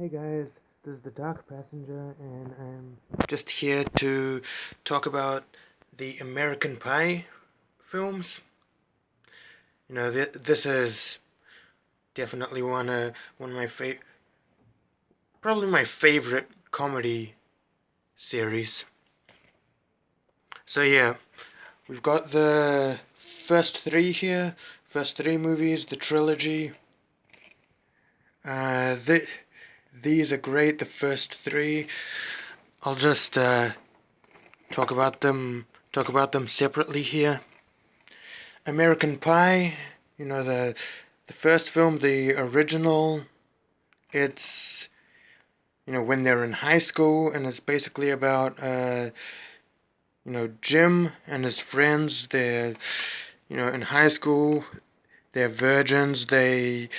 Hey guys, this is the Dark Passenger, and I'm just here to talk about the American Pie films. This is definitely one of my probably my favorite comedy series. So yeah, we've got the first three movies, the trilogy. Uh, th these are great. The first three. I'll just talk about them separately here. American Pie, the first film, the original. It's when they're in high school, and it's basically about Jim and his friends. They're in high school. They're virgins. They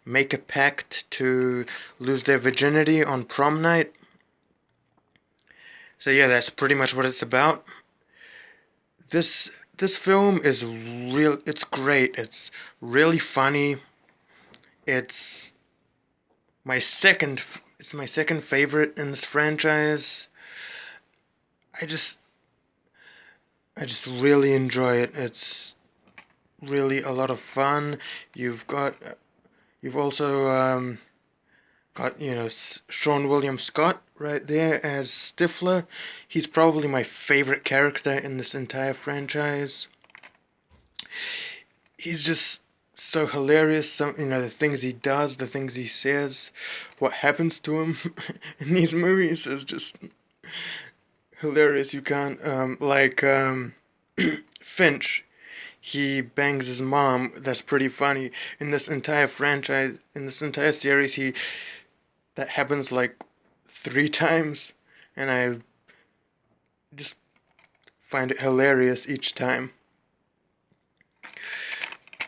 make a pact to lose their virginity on prom night. So yeah, that's pretty much what it's about. This film is it's great. It's really funny. It's it's my second favorite in this franchise. I just I just really enjoy it. It's really a lot of fun. You've also got Sean William Scott right there as Stifler. He's probably my favorite character in this entire franchise. He's just so hilarious. The things he does, the things he says, what happens to him in these movies is just hilarious. You can't Finch. He bangs his mom. That's pretty funny. In this entire franchise, in this entire series, that happens like 3 times, and I just find it hilarious each time.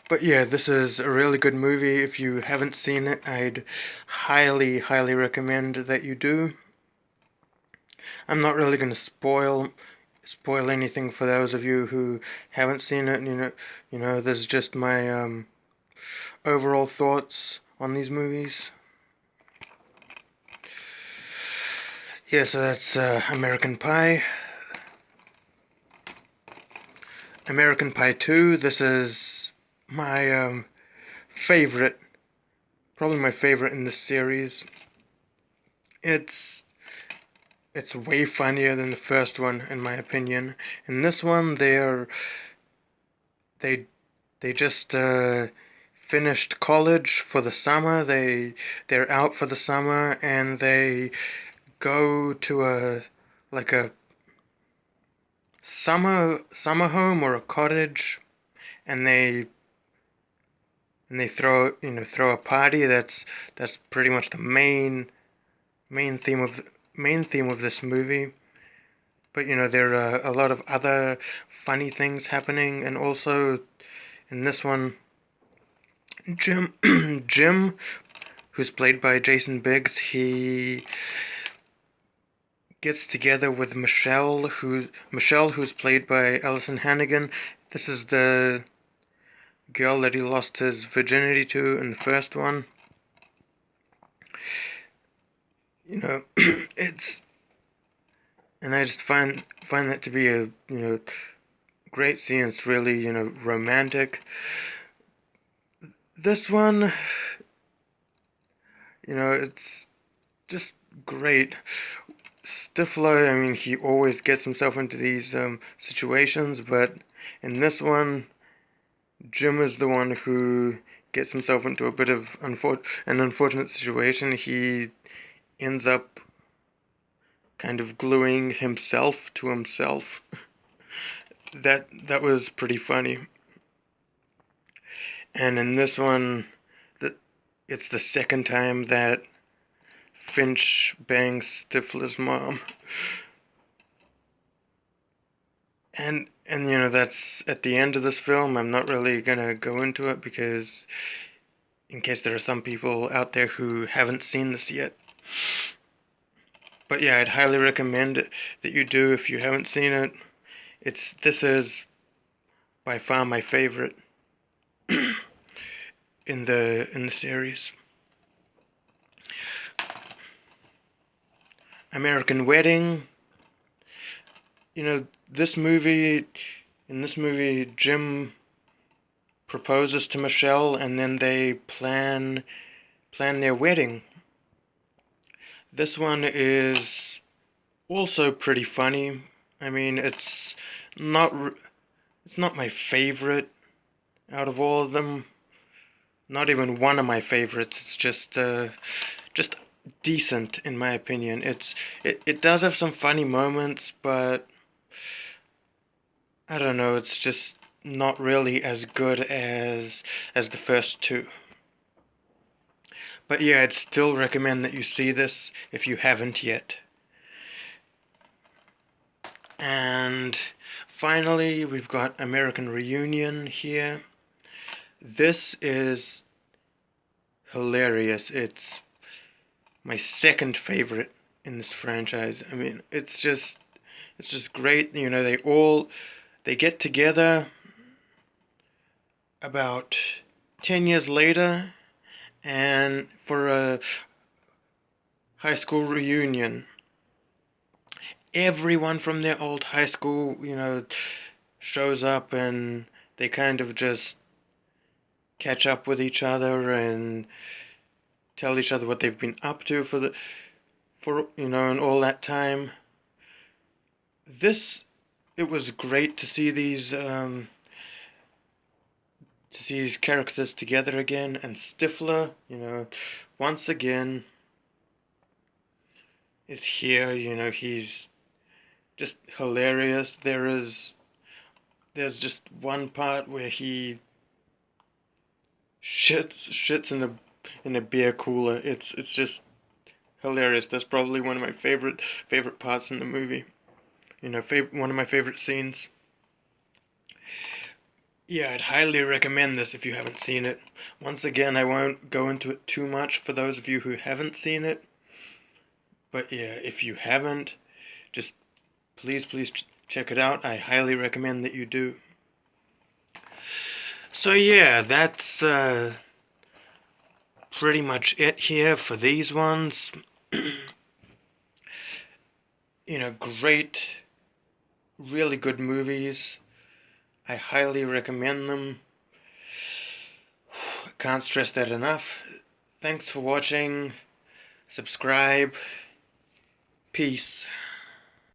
But yeah, this is a really good movie. If you haven't seen it, I'd highly, highly recommend that you do. I'm not really going to spoil anything for those of you who haven't seen it. This is just my overall thoughts on these movies. Yeah, so that's American Pie. American Pie 2. This is my favorite, probably my favorite in this series. It's way funnier than the first one, in my opinion. In this one, they they just finished college for the summer. They're out for the summer, and they go to a summer home or a cottage, and they throw a party. That's pretty much the main theme of this movie. But there are a lot of other funny things happening, and also in this one, Jim Jim, who's played by Jason Biggs, he gets together with Michelle, who's played by Alison Hannigan. This is the girl that he lost his virginity to in the first one. It's and I just find that to be a great scene. It's really romantic. This one, it's just great. Stifler, I mean, he always gets himself into these situations, but in this one, Jim is the one who gets himself into a bit of an unfortunate situation. He ends up kind of gluing himself to himself. That was pretty funny. And in this one, it's the second time that Finch bangs Stifler's mom. And that's at the end of this film. I'm not really gonna go into it because in case there are some people out there who haven't seen this yet. But yeah, I'd highly recommend it that you do if you haven't seen it. This is by far my favorite in the series. American Wedding. You know, in this movie, Jim proposes to Michelle, and then they plan their wedding. This one is also pretty funny. I mean, not it's not my favorite out of all of them. Not even one of my favorites. It's just decent in my opinion. It does have some funny moments, but I don't know, it's just not really as good as the first two. But yeah, I'd still recommend that you see this if you haven't yet. And finally, we've got American Reunion here. This is hilarious. It's my second favorite in this franchise. I mean, it's just great. You know, they get together about 10 years later and for a high school reunion. Everyone from their old high school, you know, shows up, and they kind of just catch up with each other and tell each other what they've been up to for you know, and all that time. This It was great to see these characters together again, and Stifler, you know, once again is here. You know, he's just hilarious. There's just one part where he shits in a beer cooler. It's just hilarious. That's probably one of my favorite parts in the movie. You know, one of my favorite scenes. Yeah, I'd highly recommend this if you haven't seen it. Once again, I won't go into it too much for those of you who haven't seen it. But yeah, if you haven't, just please check it out. I highly recommend that you do. So yeah, that's pretty much it here for these ones. You know, great, really good movies. I highly recommend them. Can't stress that enough. Thanks for watching. Subscribe. Peace.